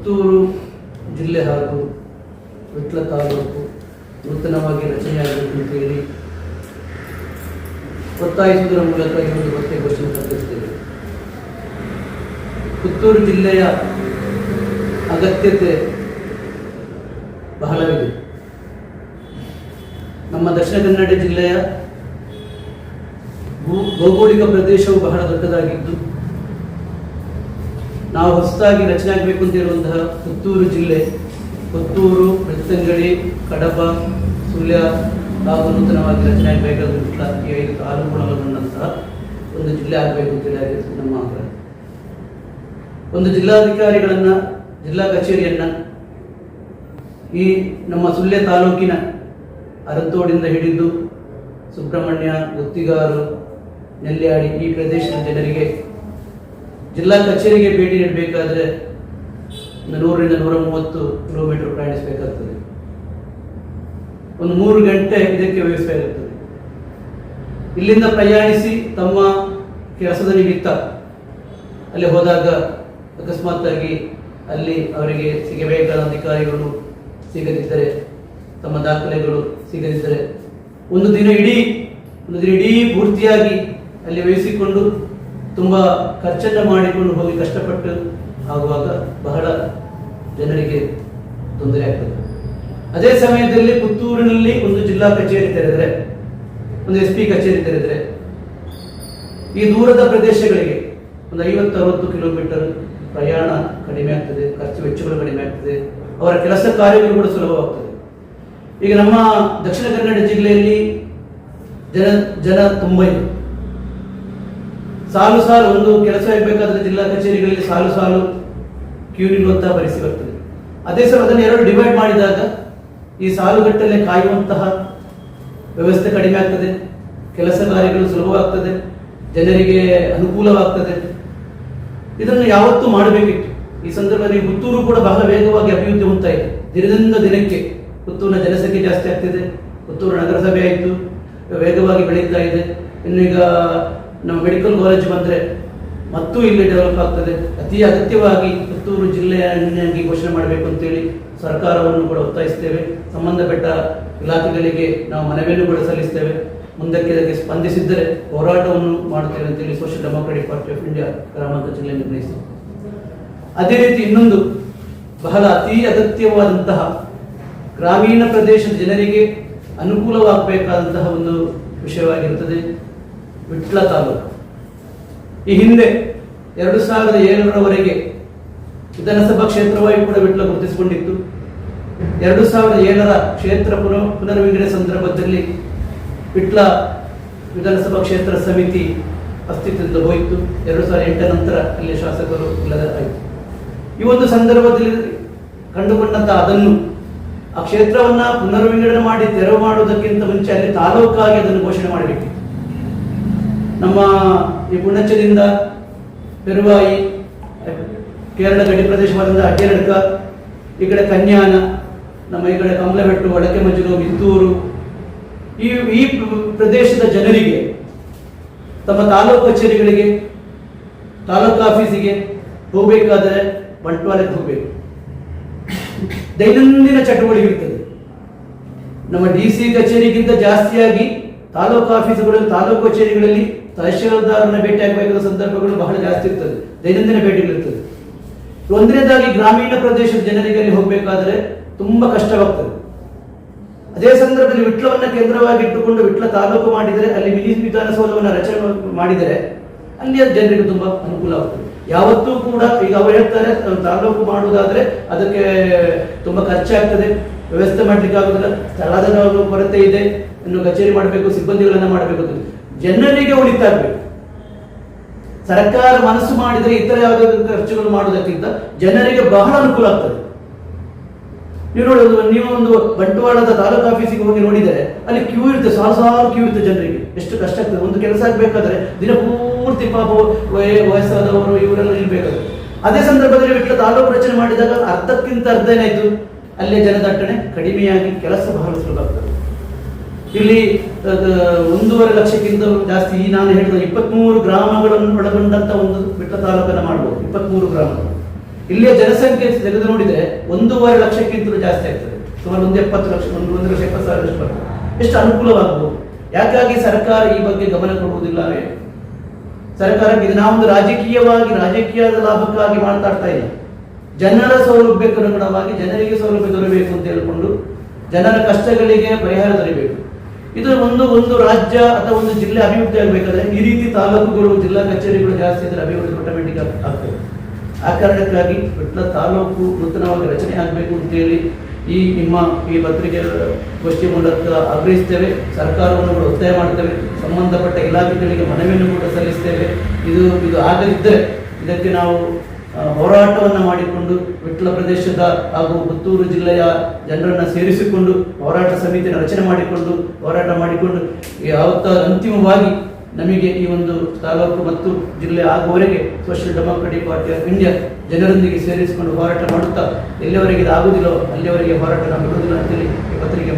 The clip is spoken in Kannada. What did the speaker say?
ಪುತ್ತೂರು ಜಿಲ್ಲೆ ಹಾಗೂ ವಿಟ್ಲ ತಾಲೂಕು ನೂತನವಾಗಿ ರಚನೆಯಾಗಬೇಕು ಅಂತೇಳಿ ಒತ್ತಾಯಿಸುವುದರ ಮೂಲಕ ಈ ಒಂದು ಪತ್ರಿಕಾಗೋಷ್ಠಿಯನ್ನು ಪ್ರಕಟಿಸುತ್ತೇವೆ. ಪುತ್ತೂರು ಜಿಲ್ಲೆಯ ಅಗತ್ಯತೆ ಬಹಳವಿದೆ. ನಮ್ಮ ದಕ್ಷಿಣ ಕನ್ನಡ ಜಿಲ್ಲೆಯ ಭೌಗೋಳಿಕ ಪ್ರದೇಶವು ಬಹಳ ದೊಡ್ಡದಾಗಿದ್ದು, ನಾವು ಹೊಸದಾಗಿ ರಚನೆ ಆಗಬೇಕು ಅಂತ ಇರುವಂತಹ ಪುತ್ತೂರು ಜಿಲ್ಲೆ, ಪುತ್ತೂರು, ಬೆಳ್ತಂಗಡಿ, ಕಡಬ, ಸುಳ್ಯ ಹಾಗೂ ನೂತನವಾಗಿ ರಚನೆ ಆಗಬೇಕಾದಂತಹ ಈ 5 ತಾಲೂಕುಗಳನ್ನಂತಹ ಒಂದು ಜಿಲ್ಲೆ ಆಗಬೇಕು ಅಂತೇಳಿ ನಮ್ಮ ಆಗ್ರಹ. ಒಂದು ಜಿಲ್ಲಾಧಿಕಾರಿಗಳನ್ನು, ಜಿಲ್ಲಾ ಕಚೇರಿಯನ್ನು ಈ ನಮ್ಮ ಸುಳ್ಯ ತಾಲೂಕಿನ ಅರತೋಡಿಂದ ಹಿಡಿದು ಸುಬ್ರಹ್ಮಣ್ಯ, ಗುತ್ತಿಗಾರು, ನೆಲ್ಯಾಡಿ ಈ ಪ್ರದೇಶದ ಜನರಿಗೆ ಜಿಲ್ಲಾ ಕಚೇರಿಗೆ ಭೇಟಿ ನೀಡಬೇಕಾದ್ರೆ 100ರಿಂದ 130 ಕಿಲೋಮೀಟರ್ ಪ್ರಯಾಣಿಸಬೇಕಾಗ್ತದೆ. ಒಂದು 3 ಗಂಟೆ ಇದಕ್ಕೆ ವ್ಯವಸ್ಥೆ ಆಗುತ್ತದೆ. ಇಲ್ಲಿಂದ ಪ್ರಯಾಣಿಸಿ ತಮ್ಮ ಕೆಲಸದ ನಿಮಿತ್ತ ಅಲ್ಲಿ ಹೋದಾಗ ಅಕಸ್ಮಾತ್ತಾಗಿ ಅಲ್ಲಿ ಅವರಿಗೆ ಸಿಗಬೇಕಾದ ಅಧಿಕಾರಿಗಳು ಸಿಗದಿದ್ದರೆ, ತಮ್ಮ ದಾಖಲೆಗಳು ಸಿಗದಿದ್ದರೆ ಒಂದು ದಿನ ಇಡೀ ಪೂರ್ತಿಯಾಗಿ ಅಲ್ಲಿ ವಹಿಸಿಕೊಂಡು ತುಂಬ ಖರ್ಚನ್ನು ಮಾಡಿಕೊಂಡು ಹೋಗಿ ಕಷ್ಟಪಟ್ಟು ಆಗುವಾಗ ಬಹಳ ಜನರಿಗೆ ತೊಂದರೆ ಆಗ್ತದೆ. ಅದೇ ಸಮಯದಲ್ಲಿ ಪುತ್ತೂರಿನಲ್ಲಿ ಒಂದು ಜಿಲ್ಲಾ ಕಚೇರಿ ತೆರೆದರೆ, ಒಂದು SP ಕಚೇರಿ ತೆರೆದರೆ ಈ ದೂರದ ಪ್ರದೇಶಗಳಿಗೆ ಒಂದು 50-60 ಕಿಲೋಮೀಟರ್ ಪ್ರಯಾಣ ಕಡಿಮೆ ಆಗ್ತದೆ, ಖರ್ಚು ವೆಚ್ಚಗಳು ಕಡಿಮೆ ಆಗ್ತದೆ, ಅವರ ಕೆಲಸ ಕಾರ್ಯಗಳು ಕೂಡ ಸುಲಭವಾಗ್ತದೆ. ಈಗ ನಮ್ಮ ದಕ್ಷಿಣ ಕನ್ನಡ ಜಿಲ್ಲೆಯಲ್ಲಿ ಜನ ತುಂಬ ಇದೆ. ಸಾಲು ಒಂದು ಕೆಲಸ ಆಗಬೇಕಾದ್ರೆ ಜಿಲ್ಲಾ ಕಚೇರಿಗಳಲ್ಲಿ ಸಾಲು ಕ್ಯೂ ನಿಲ್ಲುವಂತಹ ಪರಿಸ್ಥಿತಿ ಬರ್ತದೆ. ಅದೇ ಸಲ ಅದನ್ನು 2 ಡಿವೈಡ್ ಮಾಡಿದಾಗ ಈ ಸಾಲುಗಟ್ಟಲೆ ಕಾಯುವಂತಹ ವ್ಯವಸ್ಥೆ ಕಡಿಮೆ ಆಗ್ತದೆ, ಕೆಲಸ ಕಾರ್ಯಗಳು ಸುಲಭವಾಗ್ತದೆ, ಜನರಿಗೆ ಅನುಕೂಲವಾಗ್ತದೆ. ಇದನ್ನು ಯಾವತ್ತೂ ಮಾಡಬೇಕಿತ್ತು. ಈ ಸಂದರ್ಭದಲ್ಲಿ ಪುತ್ತೂರು ಕೂಡ ಬಹಳ ವೇಗವಾಗಿ ಅಭಿವೃದ್ಧಿ ಹೊಂದ್ತಾ ಇದೆ. ದಿನದಿಂದ ದಿನಕ್ಕೆ ಪುತ್ತೂರಿನ ಜನಸಂಖ್ಯೆ ಜಾಸ್ತಿ ಆಗ್ತಿದೆ. ಪುತ್ತೂರು ನಗರಸಭೆ ಆಯಿತು, ವೇಗವಾಗಿ ಬೆಳೀತಾ ಇದೆ. ಇನ್ನೀಗ ನಮ್ಮ ಮೆಡಿಕಲ್ ಕಾಲೇಜ್ ಬಂದರೆ ಮತ್ತೂ ಇಲ್ಲಿ ಡೆವಲಪ್ ಆಗ್ತದೆ. ಅತಿ ಅಗತ್ಯವಾಗಿ ಪುತ್ತೂರು ಜಿಲ್ಲೆಯನ್ನಾಗಿ ಘೋಷಣೆ ಮಾಡಬೇಕು ಅಂತೇಳಿ ಸರ್ಕಾರವನ್ನು ಕೂಡ ಒತ್ತಾಯಿಸ್ತೇವೆ. ಸಂಬಂಧಪಟ್ಟ ಇಲಾಖೆಗಳಿಗೆ ನಾವು ಮನವಿಯನ್ನು ಕೂಡ ಸಲ್ಲಿಸ್ತೇವೆ. ಮುಂದಕ್ಕೆ ಇದಕ್ಕೆ ಸ್ಪಂದಿಸಿದ್ದರೆ ಹೋರಾಟವನ್ನು ಮಾಡುತ್ತೇವೆ ಅಂತೇಳಿ social democratic party of India ಗ್ರಾಮಾಂತರ ಜಿಲ್ಲೆ ನಿರ್ಣಯಿಸಿದೆ. ಅದೇ ರೀತಿ ಇನ್ನೊಂದು ಬಹಳ ಅತಿ ಅಗತ್ಯವಾದಂತಹ ಗ್ರಾಮೀಣ ಪ್ರದೇಶದ ಜನರಿಗೆ ಅನುಕೂಲವಾಗಬೇಕಾದಂತಹ ಒಂದು ವಿಷಯವಾಗಿರುತ್ತದೆ ವಿಟ್ಲ ತಾಲೂಕು. ಈ ಹಿಂದೆ 2007ರವರೆಗೆ ವಿಧಾನಸಭಾ ಕ್ಷೇತ್ರವಾಗಿ ಕೂಡ ವಿಟ್ಲ ಗುರುತಿಸಿಕೊಂಡಿತ್ತು. 2007ರ ಕ್ಷೇತ್ರ ಪುನರ್ವಿಂಗಡಣೆ ಸಂದರ್ಭದಲ್ಲಿ ವಿಟ್ಲ ವಿಧಾನಸಭಾ ಕ್ಷೇತ್ರ ಸಮಿತಿ ಅಸ್ತಿತ್ವದಿಂದ ಹೋಯಿತು. 2008 ನಂತರ ಅಲ್ಲಿ ಶಾಸಕರು ಇಲ್ಲದ ಆಯಿತು. ಈ ಒಂದು ಸಂದರ್ಭದಲ್ಲಿ ಕಂಡುಕೊಂಡಂತ ಅದನ್ನು ಆ ಕ್ಷೇತ್ರವನ್ನ ಪುನರ್ವಿಂಗಡಣೆ ಮಾಡಿ ತೆರವು ಮಾಡುವುದಕ್ಕಿಂತ ಮುಂಚೆ ಅಲ್ಲಿ ತಾಲೂಕಾಗಿ ಅದನ್ನು ಘೋಷಣೆ ಮಾಡಬೇಕಿತ್ತು. ನಮ್ಮ ಈ ಪುಣಚದಿಂದ ಪೆರುವಾಯಿ, ಕೇರಳ ಗಡಿ ಪ್ರದೇಶವಾದ ಅಡ್ಯರಡ್ಕ, ಈ ಕಡೆ ಕನ್ಯಾನ, ನಮ್ಮ ಈ ಕಡೆ ಕಮಲಬೆಟ್ಟು, ಒಡಕೆ ಮಜಲು, ಮಿತ್ತೂರು, ಈ ಪ್ರದೇಶದ ಜನರಿಗೆ ತಮ್ಮ ತಾಲೂಕು ಕಚೇರಿಗಳಿಗೆ, ತಾಲೂಕು ಆಫೀಸಿಗೆ ಹೋಗಬೇಕಾದರೆ ಬಂಟ್ವಾಳಕ್ಕೆ ಹೋಗಬೇಕು. ದೈನಂದಿನ ಚಟುವಟಿಕೆ ಇರ್ತದೆ. ನಮ್ಮ DC ಕಚೇರಿಗಿಂತ ಜಾಸ್ತಿಯಾಗಿ ತಾಲೂಕು ಆಫೀಸುಗಳಲ್ಲಿ, ತಾಲೂಕು ಕಚೇರಿಗಳಲ್ಲಿ ತಹಶೀಲ್ದಾರನ ಭೇಟಿ ಆಗಬೇಕಾದ ಸಂದರ್ಭಗಳು ಬಹಳ ಜಾಸ್ತಿ ಇರ್ತದೆ. ದೈನಂದಿನ ಭೇಟಿಗಳಿರ್ತದೆ. ಒಂದನೇದಾಗಿ ಗ್ರಾಮೀಣ ಪ್ರದೇಶದ ಜನರಿಗೆ ಅಲ್ಲಿ ಹೋಗಬೇಕಾದ್ರೆ ತುಂಬಾ ಕಷ್ಟವಾಗ್ತದೆ. ಅದೇ ಸಂದರ್ಭದಲ್ಲಿ ವಿಟ್ಲವನ್ನ ಕೇಂದ್ರವಾಗಿ ಇಟ್ಟುಕೊಂಡು ವಿಟ್ಲ ತಾಲೂಕು ಮಾಡಿದರೆ, ಅಲ್ಲಿ ಮಿನಿ ವಿಧಾನಸೌಧವನ್ನು ರಚನೆ ಮಾಡಿದರೆ ಅಲ್ಲಿಯ ಜನರಿಗೆ ತುಂಬಾ ಅನುಕೂಲ ಆಗ್ತದೆ. ಯಾವತ್ತೂ ಕೂಡ ಈಗ ಅವರು ಹೇಳ್ತಾರೆ ತಾಲೂಕು ಮಾಡುವುದಾದ್ರೆ ಅದಕ್ಕೆ ತುಂಬಾ ಖರ್ಚಾಗ್ತದೆ, ವ್ಯವಸ್ಥೆ ಮಾಡ್ಲಿಕ್ಕೆ ಆಗುದಿಲ್ಲ, ಸ್ಥಳದ ಕೊರತೆ ಇದೆ, ಇನ್ನು ಕಚೇರಿ ಮಾಡಬೇಕು, ಸಿಬ್ಬಂದಿಗಳನ್ನ ಮಾಡಬೇಕು. ಜನರಿಗೆ ಉಳಿತಾಗಬೇಕು. ಸರ್ಕಾರ ಮನಸ್ಸು ಮಾಡಿದರೆ ಇತರ ಯಾವುದೇ ಖರ್ಚುಗಳು ಮಾಡುವುದಕ್ಕಿಂತ ಜನರಿಗೆ ಬಹಳ ಅನುಕೂಲ ಆಗ್ತದೆ. ನೀವು ಒಂದು ಬಂಟ್ವಾಳದ ತಾಲೂಕು ಆಫೀಸಿಗೆ ಹೋಗಿ ನೋಡಿದರೆ ಅಲ್ಲಿ ಕ್ಯೂ ಇರುತ್ತೆ, ಸಾಲು ಕ್ಯೂ ಇರುತ್ತೆ. ಜನರಿಗೆ ಎಷ್ಟು ಕಷ್ಟ ಆಗ್ತದೆ. ಒಂದು ಕೆಲಸ ಆಗಬೇಕಾದ್ರೆ ದಿನ ಪೂರ್ತಿ ಪಾಪ ವಯಸ್ಸಾದವರು ಇವರೆಲ್ಲ ನಿಲ್ಬೇಕಾದ್ರೆ. ಅದೇ ಸಂದರ್ಭದಲ್ಲಿ ವಿಟ್ಲ ತಾಲೂಕು ರಚನೆ ಮಾಡಿದಾಗ ಅರ್ಧಕ್ಕಿಂತ ಅರ್ಧ ಏನಾಯ್ತು, ಅಲ್ಲೇ ಜನದಟ್ಟಣೆ ಕಡಿಮೆಯಾಗಿ ಕೆಲಸ ಬಹಳ ಸುಲಭ ಆಗ್ತದೆ. ಇಲ್ಲಿ 1.5 ಲಕ್ಷಕ್ಕಿಂತ ಜಾಸ್ತಿ, ನಾನು ಹೇಳಿದ 23 ಗ್ರಾಮಗಳನ್ನು ಒಳಗೊಂಡಂತ ಒಂದು ವಿಟ್ಲ ತಾಲೂಕನ್ನು ಮಾಡಬಹುದು. 23 ಗ್ರಾಮಗಳು. ಇಲ್ಲಿಯ ಜನಸಂಖ್ಯೆ ತೆಗೆದು ನೋಡಿದರೆ 1.5 ಲಕ್ಷಕ್ಕಿಂತಲೂ ಜಾಸ್ತಿ ಆಗ್ತದೆ. ಸುಮಾರು 170 ಲಕ್ಷ, 1,70,000 ಲಕ್ಷ ಬರ್ತದೆ. ಎಷ್ಟು ಅನುಕೂಲವಾಗಬಹುದು. ಯಾಕಾಗಿ ಸರ್ಕಾರ ಈ ಬಗ್ಗೆ ಗಮನ ಕೊಡುವುದಿಲ್ಲವೇ? ಸರ್ಕಾರಕ್ಕೆ ಇದು ನಾವೊಂದು ರಾಜಕೀಯದ ಲಾಭಕ್ಕಾಗಿ ಮಾತಾಡ್ತಾ ಇಲ್ಲ. ಜನರ ಸೌಲಭ್ಯಕ್ಕೆ ಅನುಗುಣವಾಗಿ ಜನರಿಗೆ ಸೌಲಭ್ಯ ದೊರೆಯಬೇಕು ಅಂತ ಹೇಳಿಕೊಂಡು ಜನರ ಕಷ್ಟಗಳಿಗೆ ಪರಿಹಾರ ದೊರೆಯಬೇಕು. ಇದು ಒಂದು ರಾಜ್ಯ ಅಥವಾ ಒಂದು ಜಿಲ್ಲೆ ಅಭಿವೃದ್ಧಿ ಆಗಬೇಕಾದ್ರೆ ಈ ರೀತಿ ತಾಲೂಕುಗಳು, ಜಿಲ್ಲಾ ಕಚೇರಿಗಳು ಜಾಸ್ತಿ ಇದ್ರೆ ಅಭಿವೃದ್ಧಿ ಆಟೋಮೆಟಿಕ್ ಆಗ್ತದೆ. ಆ ಕಾರಣಕ್ಕಾಗಿ ವಿಟ್ಲ ತಾಲೂಕು ನೂತನವಾಗಿ ರಚನೆ ಆಗಬೇಕು ಅಂತೇಳಿ ನಿಮ್ಮ ಪತ್ರಿಕೆ ಗೋಷ್ಠಿ ಮೂಲಕ ಆಗ್ರಹಿಸ್ತೇವೆ. ಸರ್ಕಾರವನ್ನು ಕೂಡ ಒತ್ತಾಯ ಮಾಡ್ತೇವೆ. ಸಂಬಂಧಪಟ್ಟ ಇಲಾಖೆಗಳಿಗೆ ಮನವಿಯನ್ನು ಕೂಡ ಸಲ್ಲಿಸ್ತೇವೆ. ಇದು ಆಗದಿದ್ದರೆ ಇದಕ್ಕೆ ನಾವು ಹೋರಾಟವನ್ನು ಮಾಡಿಕೊಂಡು ವಿಟ್ಲ ಪ್ರದೇಶದ ಹಾಗೂ ಪುತ್ತೂರು ಜಿಲ್ಲೆಯ ಜನರನ್ನು ಸೇರಿಸಿಕೊಂಡು ಹೋರಾಟ ಸಮಿತಿಯನ್ನು ರಚನೆ ಮಾಡಿಕೊಂಡು ಹೋರಾಟ ಮಾಡಿಕೊಂಡು ಯಾವತ್ತ ಅಂತಿಮವಾಗಿ ನಮಗೆ ಈ ಒಂದು ತಾಲೂಕು ಮತ್ತು ಜಿಲ್ಲೆ ಆಗುವವರೆಗೆ social democratic party of India ಜನರೊಂದಿಗೆ ಸೇರಿಸಿಕೊಂಡು ಹೋರಾಟ ಮಾಡುತ್ತಾ ಎಲ್ಲಿವರೆಗೆ ಇದು ಆಗುವುದಿಲ್ಲೋ ಅಲ್ಲಿಯವರೆಗೆ ಹೋರಾಟ ನಾವು ಬಿಡುವುದಿಲ್ಲ ಅಂತೇಳಿ ಈ ಪತ್ರಿಕೆ